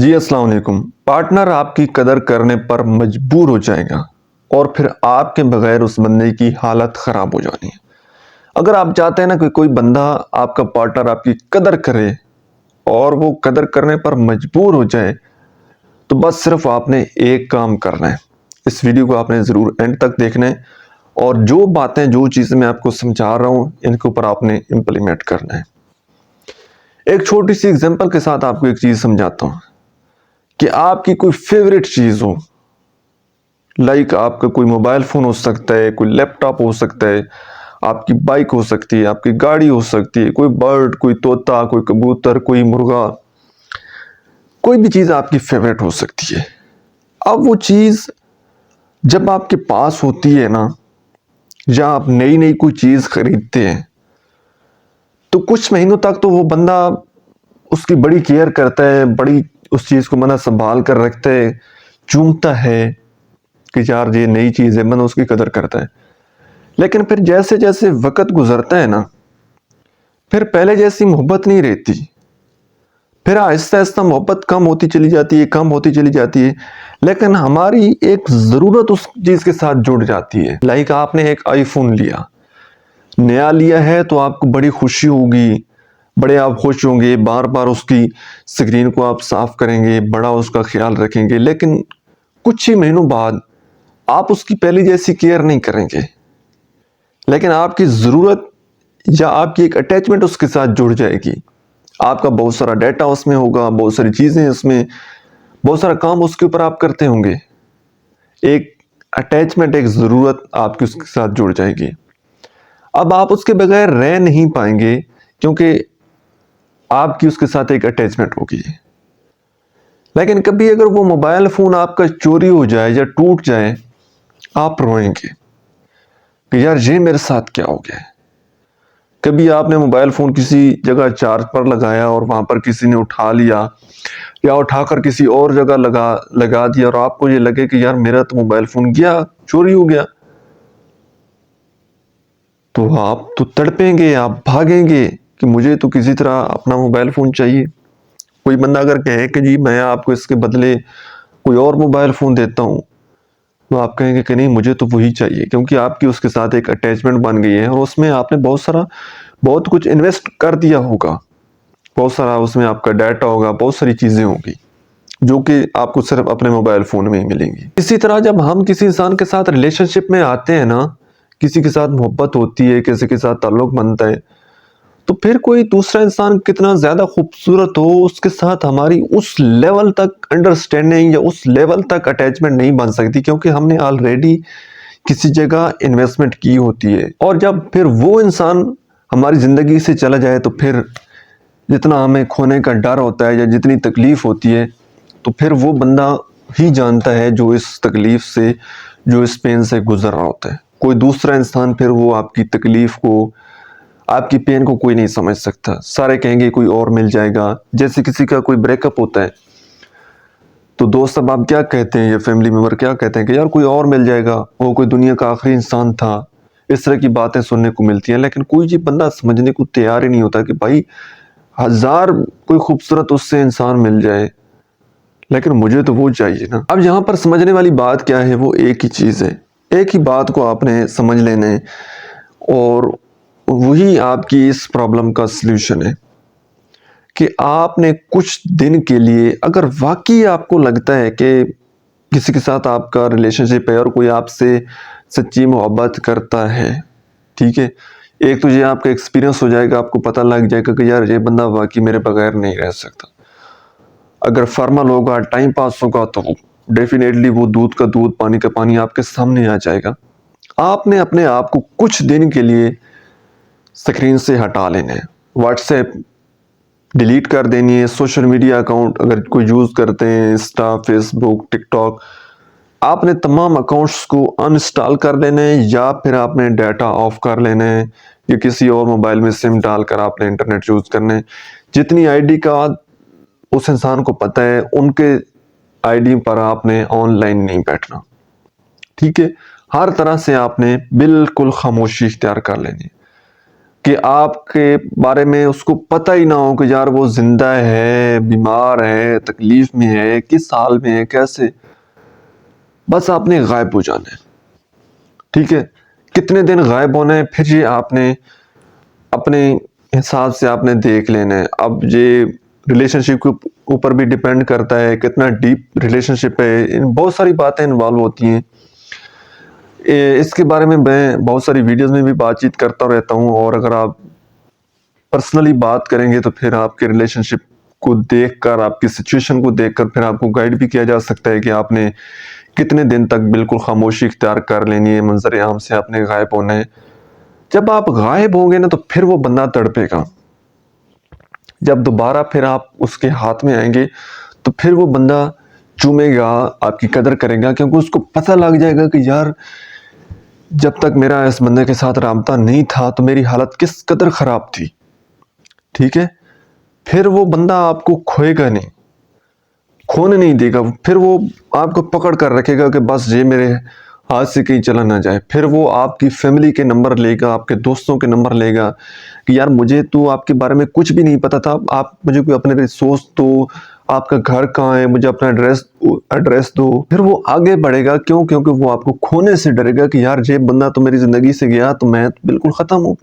جی السلام علیکم۔ پارٹنر آپ کی قدر کرنے پر مجبور ہو جائے گا اور پھر آپ کے بغیر اس بندے کی حالت خراب ہو جانی ہے۔ اگر آپ چاہتے ہیں نا کہ کوئی بندہ آپ کا پارٹنر آپ کی قدر کرے اور وہ قدر کرنے پر مجبور ہو جائے تو بس صرف آپ نے ایک کام کرنا ہے۔ اس ویڈیو کو آپ نے ضرور اینڈ تک دیکھنا ہے اور جو باتیں جو چیزیں میں آپ کو سمجھا رہا ہوں ان کے اوپر آپ نے امپلیمنٹ کرنا ہے۔ ایک چھوٹی سی اگزامپل کے ساتھ آپ کو ایک چیز سمجھاتا ہوں کہ آپ کی کوئی فیوریٹ چیز ہو، لائک آپ کا کوئی موبائل فون ہو سکتا ہے، کوئی لیپ ٹاپ ہو سکتا ہے، آپ کی بائک ہو سکتی ہے، آپ کی گاڑی ہو سکتی ہے، کوئی برڈ، کوئی طوطا، کوئی کبوتر، کوئی مرغا، کوئی بھی چیز آپ کی فیوریٹ ہو سکتی ہے۔ اب وہ چیز جب آپ کے پاس ہوتی ہے نا، یا آپ نئی نئی کوئی چیز خریدتے ہیں تو کچھ مہینوں تک تو وہ بندہ اس کی بڑی کیئر کرتا ہے، بڑی اس چیز کو بندہ سنبھال کر رکھتا ہے، چومتا ہے کہ یار یہ نئی چیز ہے، بندہ اس کی قدر کرتا ہے۔ لیکن پھر جیسے جیسے وقت گزرتا ہے نا، پھر پہلے جیسی محبت نہیں رہتی، پھر آہستہ آہستہ محبت کم ہوتی چلی جاتی ہے، کم ہوتی چلی جاتی ہے، لیکن ہماری ایک ضرورت اس چیز کے ساتھ جڑ جاتی ہے۔ لائک آپ نے ایک آئی فون لیا، نیا لیا ہے تو آپ کو بڑی خوشی ہوگی، بڑے آپ خوش ہوں گے، بار بار اس کی سکرین کو آپ صاف کریں گے، بڑا اس کا خیال رکھیں گے، لیکن کچھ ہی مہینوں بعد آپ اس کی پہلی جیسی کیئر نہیں کریں گے، لیکن آپ کی ضرورت یا آپ کی ایک اٹیچمنٹ اس کے ساتھ جڑ جائے گی۔ آپ کا بہت سارا ڈیٹا اس میں ہوگا، بہت ساری چیزیں اس میں، بہت سارا کام اس کے اوپر آپ کرتے ہوں گے، ایک اٹیچمنٹ، ایک ضرورت آپ کی اس کے ساتھ جڑ جائے گی۔ اب آپ اس کے بغیر رہ نہیں پائیں گے کیونکہ آپ کی اس کے ساتھ ایک اٹیچمنٹ ہوگی۔ لیکن کبھی اگر وہ موبائل فون آپ کا چوری ہو جائے یا ٹوٹ جائے، آپ روئیں گے کہ یار یہ میرے ساتھ کیا ہو گیا ہے۔ کبھی آپ نے موبائل فون کسی جگہ چارج پر لگایا اور وہاں پر کسی نے اٹھا لیا یا اٹھا کر کسی اور جگہ لگا دیا اور آپ کو یہ لگے کہ یار میرا تو موبائل فون گیا، چوری ہو گیا، تو آپ تو تڑپیں گے، آپ بھاگیں گے کہ مجھے تو کسی طرح اپنا موبائل فون چاہیے۔ کوئی بندہ اگر کہے کہ جی میں آپ کو اس کے بدلے کوئی اور موبائل فون دیتا ہوں، تو آپ کہیں گے کہ نہیں مجھے تو وہی چاہیے، کیونکہ آپ کی اس کے ساتھ ایک اٹیچمنٹ بن گئی ہے اور اس میں آپ نے بہت کچھ انویسٹ کر دیا ہوگا، بہت سارا اس میں آپ کا ڈیٹا ہوگا، بہت ساری چیزیں ہوگی جو کہ آپ کو صرف اپنے موبائل فون میں ہی ملیں گی۔ اسی طرح جب ہم کسی انسان کے ساتھ ریلیشن شپ میں آتے ہیں نا، کسی کے ساتھ محبت ہوتی ہے، کسی کے ساتھ تعلق بنتا ہے، تو پھر کوئی دوسرا انسان کتنا زیادہ خوبصورت ہو، اس کے ساتھ ہماری اس لیول تک انڈرسٹینڈنگ یا اس لیول تک اٹیچمنٹ نہیں بن سکتی، کیونکہ ہم نے آلریڈی کسی جگہ انویسٹمنٹ کی ہوتی ہے۔ اور جب پھر وہ انسان ہماری زندگی سے چلا جائے تو پھر جتنا ہمیں کھونے کا ڈر ہوتا ہے یا جتنی تکلیف ہوتی ہے، تو پھر وہ بندہ ہی جانتا ہے جو اس تکلیف سے، جو اس پین سے گزر رہا ہوتا ہے۔ کوئی دوسرا انسان پھر وہ آپ کی تکلیف کو، آپ کی پین کو کوئی نہیں سمجھ سکتا۔ سارے کہیں گے کوئی اور مل جائے گا۔ جیسے کسی کا کوئی بریک اپ ہوتا ہے تو دوست اب آپ کیا کہتے ہیں یا فیملی ممبر کیا کہتے ہیں کہ یار کوئی اور مل جائے گا، وہ کوئی دنیا کا آخری انسان تھا، اس طرح کی باتیں سننے کو ملتی ہیں۔ لیکن کوئی جی بندہ سمجھنے کو تیار ہی نہیں ہوتا کہ بھائی ہزار کوئی خوبصورت اس سے انسان مل جائے لیکن مجھے تو وہ چاہیے نا۔ اب یہاں پر سمجھنے والی بات کیا ہے، وہ ایک ہی چیز ہے، ایک ہی بات کو آپ نے سمجھ لینا ہے اور وہی آپ کی اس پرابلم کا سلوشن ہے کہ آپ نے کچھ دن کے لیے، اگر واقعی آپ کو لگتا ہے کہ کسی کے ساتھ آپ کا ریلیشن شپ ہے اور کوئی آپ سے سچی محبت کرتا ہے، ٹھیک ہے، ایک تو یہ آپ کا ایکسپیرینس ہو جائے گا، آپ کو پتہ لگ جائے گا کہ یار یہ بندہ واقعی میرے بغیر نہیں رہ سکتا۔ اگر فارمل ہوگا، ٹائم پاس ہوگا تو ڈیفینیٹلی وہ دودھ کا دودھ، پانی کا پانی آپ کے سامنے آ جائے گا۔ آپ نے اپنے آپ کو کچھ دن کے لیے سکرین سے ہٹا لینا ہے، واٹس ایپ ڈیلیٹ کر دینی ہے، سوشل میڈیا اکاؤنٹ اگر کوئی یوز کرتے ہیں، انسٹا، فیس بک، ٹک ٹاک، آپ نے تمام اکاؤنٹس کو انسٹال کر لینا ہے یا پھر آپ نے ڈیٹا آف کر لینا ہے یا کسی اور موبائل میں سم ڈال کر آپ نے انٹرنیٹ یوز کرنا ہے۔ جتنی آئی ڈی کا اس انسان کو پتہ ہے ان کے آئی ڈی پر آپ نے آن لائن نہیں بیٹھنا، ٹھیک ہے، ہر طرح سے آپ نے بالکل خاموشی اختیار کر لینی ہے۔ کہ آپ کے بارے میں اس کو پتہ ہی نہ ہو کہ یار وہ زندہ ہے، بیمار ہے، تکلیف میں ہے، کس حال میں ہے، کیسے. بس آپ نے غائب ہو جانا ہے. ٹھیک ہے، کتنے دن غائب ہونا ہے پھر یہ آپ نے اپنے حساب سے آپ نے دیکھ لینا ہے. اب یہ ریلیشن شپ کے اوپر بھی ڈیپینڈ کرتا ہے کتنا ڈیپ ریلیشن شپ ہے، بہت ساری باتیں انوالو ہوتی ہیں. اس کے بارے میں بہت ساری ویڈیوز میں بھی بات چیت کرتا رہتا ہوں، اور اگر آپ پرسنلی بات کریں گے تو پھر آپ کے ریلیشن شپ کو دیکھ کر، آپ کی سچویشن کو دیکھ کر پھر آپ کو گائیڈ بھی کیا جا سکتا ہے کہ آپ نے کتنے دن تک بالکل خاموشی اختیار کر لینی ہے، منظر عام سے آپ نے غائب ہونا ہے. جب آپ غائب ہوں گے نا تو پھر وہ بندہ تڑپے گا. جب دوبارہ پھر آپ اس کے ہاتھ میں آئیں گے تو پھر وہ بندہ چومے گا، آپ کی قدر کرے گا، کیونکہ اس کو پتہ لگ جائے گا کہ یار جب تک میرا اس بندے کے ساتھ رابطہ نہیں تھا تو میری حالت کس قدر خراب تھی. ٹھیک ہے، پھر وہ بندہ آپ کو کھوئے گا نہیں، کھونے نہیں دے گا. پھر وہ آپ کو پکڑ کر رکھے گا کہ بس یہ میرے ہاتھ سے کہیں چلا نہ جائے. پھر وہ آپ کی فیملی کے نمبر لے گا، آپ کے دوستوں کے نمبر لے گا کہ یار مجھے تو آپ کے بارے میں کچھ بھی نہیں پتا تھا، آپ مجھے کوئی اپنے ریسورس دو، آپ کا گھر کہاں ہے، مجھے اپنا ایڈریس دو. پھر وہ آگے بڑھے گا. کیوں؟ کیونکہ وہ آپ کو کھونے سے ڈرے گا کہ یار یہ بندہ تو میری زندگی سے گیا تو میں بالکل ختم ہوں.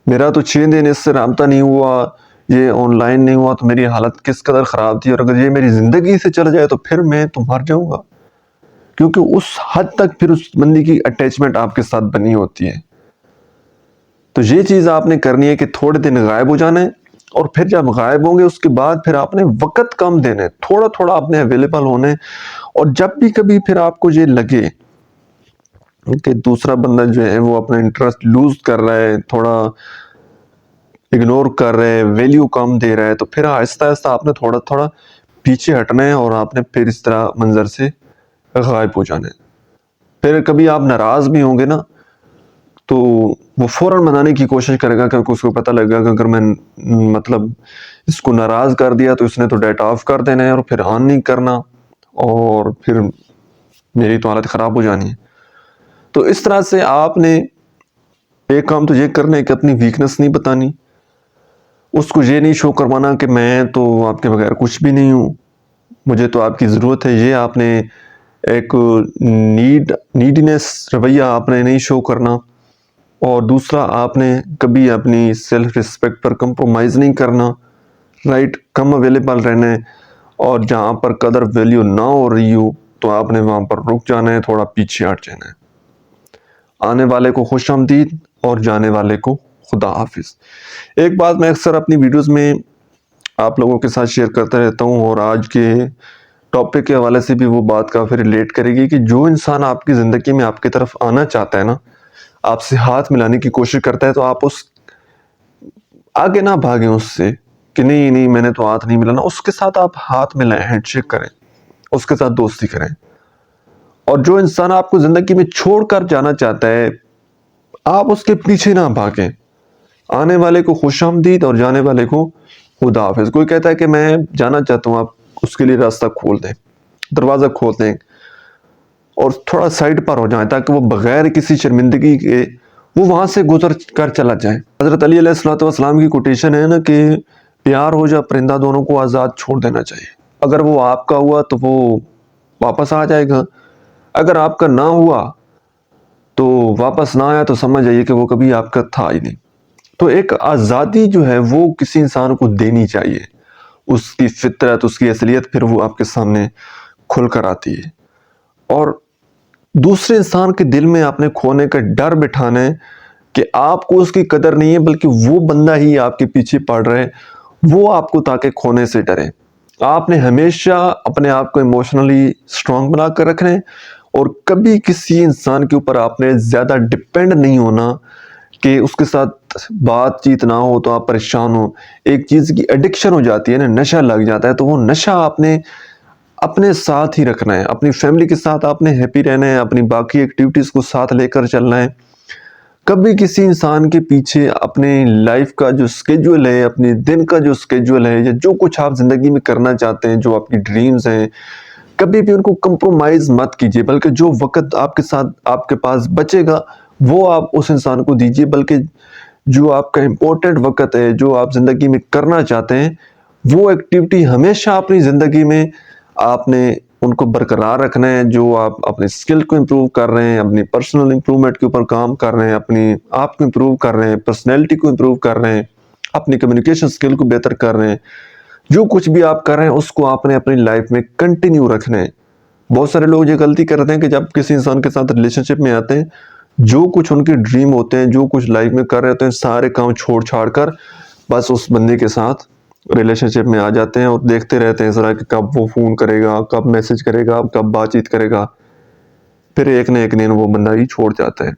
میرا تو 6 دن اس سے رابطہ نہیں ہوا، یہ آن لائن نہیں ہوا تو میری حالت کس قدر خراب تھی، اور اگر یہ میری زندگی سے چل جائے تو پھر میں تو مر جاؤں گا. کیونکہ اس حد تک پھر اس بندی کی اٹیچمنٹ آپ کے ساتھ بنی ہوتی ہے. تو یہ چیز آپ نے کرنی ہے کہ تھوڑے دن غائب ہو جانا ہے، اور پھر جب غائب ہوں گے اس کے بعد پھر آپ نے وقت کم دینے، تھوڑا تھوڑا آپ نے اویلیبل ہونے. اور جب بھی کبھی پھر آپ کو یہ لگے کہ دوسرا بندہ جو ہے وہ اپنا انٹرسٹ لوز کر رہا ہے، تھوڑا اگنور کر رہے ہیں، ویلیو کم دے رہا ہے، تو پھر آہستہ آہستہ آپ نے تھوڑا تھوڑا پیچھے ہٹنا ہے، اور آپ نے پھر اس طرح منظر سے غائب ہو جانا ہے. پھر کبھی آپ ناراض بھی ہوں گے نا تو وہ فوراً منانے کی کوشش کرے گا، کیونکہ اس کو پتہ لگے گا کہ اگر میں مطلب اس کو ناراض کر دیا تو اس نے تو ڈیٹا آف کر دینا ہے اور پھر آن نہیں کرنا، اور پھر میری تو حالت خراب ہو جانی ہے. تو اس طرح سے آپ نے ایک کام تو یہ کرنا ہے کہ اپنی ویکنس نہیں بتانی، اس کو یہ نہیں شو کروانا کہ میں تو آپ کے بغیر کچھ بھی نہیں ہوں، مجھے تو آپ کی ضرورت ہے. یہ آپ نے ایک نیڈنیس رویہ آپ نے نہیں شو کرنا. اور دوسرا، آپ نے کبھی اپنی سیلف رسپیکٹ پر کمپرومائز نہیں کرنا، رائٹ، کم اویلیبل رہنا ہے. اور جہاں پر قدر ویلیو نہ ہو رہی ہو تو آپ نے وہاں پر رک جانا ہے، تھوڑا پیچھے ہٹ جانا ہے. آنے والے کو خوش آمدید اور جانے والے کو خدا حافظ. ایک بات میں اکثر اپنی ویڈیوز میں آپ لوگوں کے ساتھ شیئر کرتا رہتا ہوں، اور آج کے ٹاپک کے حوالے سے بھی وہ بات کافی ریلیٹ کرے گی، کہ جو انسان آپ کی زندگی میں آپ کی طرف آنا چاہتا ہے نا، آپ سے ہاتھ ملانے کی کوشش کرتا ہے، تو آپ اس آگے نہ بھاگیں اس سے کہ نہیں میں نے تو ہاتھ نہیں ملانا. اس کے ساتھ آپ ہاتھ ملائیں، ہینڈ شیک کریں، اس کے ساتھ دوستی کریں. اور جو انسان آپ کو زندگی میں چھوڑ کر جانا چاہتا ہے، آپ اس کے پیچھے نہ بھاگیں. آنے والے کو خوش آمدید اور جانے والے کو خدا حافظ. کوئی کہتا ہے کہ میں جانا چاہتا ہوں، آپ اس کے لیے راستہ کھول دیں، دروازہ کھول دیں، اور تھوڑا سائڈ پر ہو جائیں تاکہ وہ بغیر کسی شرمندگی کے وہ وہاں سے گزر کر چلا جائے. حضرت علی علیہ السلام کی کوٹیشن ہے نا کہ پیار ہو جا پرندہ دونوں کو آزاد چھوڑ دینا چاہیے. اگر وہ آپ کا ہوا تو وہ واپس آ جائے گا، اگر آپ کا نہ ہوا تو واپس نہ آیا تو سمجھ جائیے کہ وہ کبھی آپ کا تھا ہی نہیں. تو ایک آزادی جو ہے وہ کسی انسان کو دینی چاہیے، اس کی فطرت، اس کی اصلیت پھر وہ آپ کے سامنے کھل کر آتی ہے. اور دوسرے انسان کے دل میں آپ نے کھونے کا ڈر بٹھانا ہے کہ آپ کو اس کی قدر نہیں ہے، بلکہ وہ بندہ ہی آپ کے پیچھے پڑ رہا ہے، وہ آپ کو تاکہ کھونے سے ڈرے. آپ نے ہمیشہ اپنے آپ کو ایموشنلی سٹرونگ بنا کر رکھنا ہے، اور کبھی کسی انسان کے اوپر آپ نے زیادہ ڈپینڈ نہیں ہونا کہ اس کے ساتھ بات چیت نہ ہو تو آپ پریشان ہو. ایک چیز کی ایڈکشن ہو جاتی ہے نا، نشہ لگ جاتا ہے، تو وہ نشہ آپ نے اپنے ساتھ ہی رکھنا ہے. اپنی فیملی کے ساتھ آپ نے ہیپی رہنا ہے، اپنی باقی ایکٹیویٹیز کو ساتھ لے کر چلنا ہے. کبھی کسی انسان کے پیچھے اپنے لائف کا جو سکیجول ہے، اپنے دن کا جو سکیجول ہے، یا جو کچھ آپ زندگی میں کرنا چاہتے ہیں، جو آپ کی ڈریمز ہیں، کبھی بھی ان کو کمپرومائز مت کیجیے، بلکہ جو وقت آپ کے ساتھ آپ کے پاس بچے گا وہ آپ اس انسان کو دیجیے. بلکہ جو آپ کا امپورٹنٹ وقت ہے، جو آپ زندگی میں کرنا چاہتے ہیں، وہ ایکٹیویٹی ہمیشہ اپنی زندگی میں آپ نے ان کو برقرار رکھنا ہے. جو آپ اپنے اسکل کو امپروو کر رہے ہیں، اپنی پرسنل امپروومنٹ کے اوپر کام کر رہے ہیں، اپنی آپ کو امپروو کر رہے ہیں، پرسنالٹی کو امپروو کر رہے ہیں، اپنی کمیونیکیشن اسکل کو بہتر کر رہے ہیں، جو کچھ بھی آپ کر رہے ہیں اس کو آپ نے اپنی لائف میں کنٹینیو رکھنا ہے. بہت سارے لوگ یہ غلطی کرتے ہیں کہ جب کسی انسان کے ساتھ ریلیشن شپ میں آتے ہیں، جو کچھ ان کے ڈریم ہوتے ہیں، جو کچھ لائف میں کر رہے ہوتے ہیں، سارے کام چھوڑ چھاڑ کر بس اس بندے کے ساتھ ریلیشن شپ میں آ جاتے ہیں اور دیکھتے رہتے ہیں ذرا کہ کب وہ فون کرے گا، کب میسج کرے گا، کب بات چیت کرے گا. پھر ایک نہ ایک دن وہ بندہ ہی چھوڑ جاتا ہے.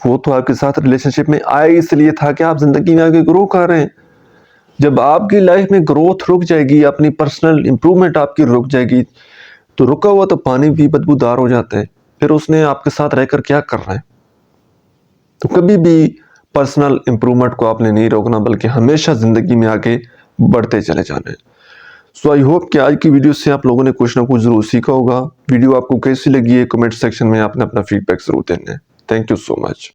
وہ تو آپ کے ساتھ ریلیشن شپ میں آئے اس لیے تھا کہ آپ زندگی میں آگے گرو کر رہے ہیں. جب آپ کی لائف میں گروتھ رک جائے گی، اپنی پرسنل امپروومنٹ آپ کی رک جائے گی، تو رکا ہوا تو پانی بھی بدبودار ہو جاتا ہے. پھر اس نے آپ کے ساتھ رہ کر کیا کرنا ہے؟ تو کبھی بھی پرسنل امپروومنٹ کو آپ نے نہیں روکنا، بلکہ ہمیشہ زندگی میں آگے بڑھتے چلے جانا ہے. سو آئی ہوپ کہ آج کی ویڈیو سے آپ لوگوں نے کچھ نہ کچھ ضرور سیکھا ہوگا. ویڈیو آپ کو کیسی لگی ہے کمنٹ سیکشن میں آپ نے اپنا فیڈ بیک ضرور دینا ہے. Thank you so much.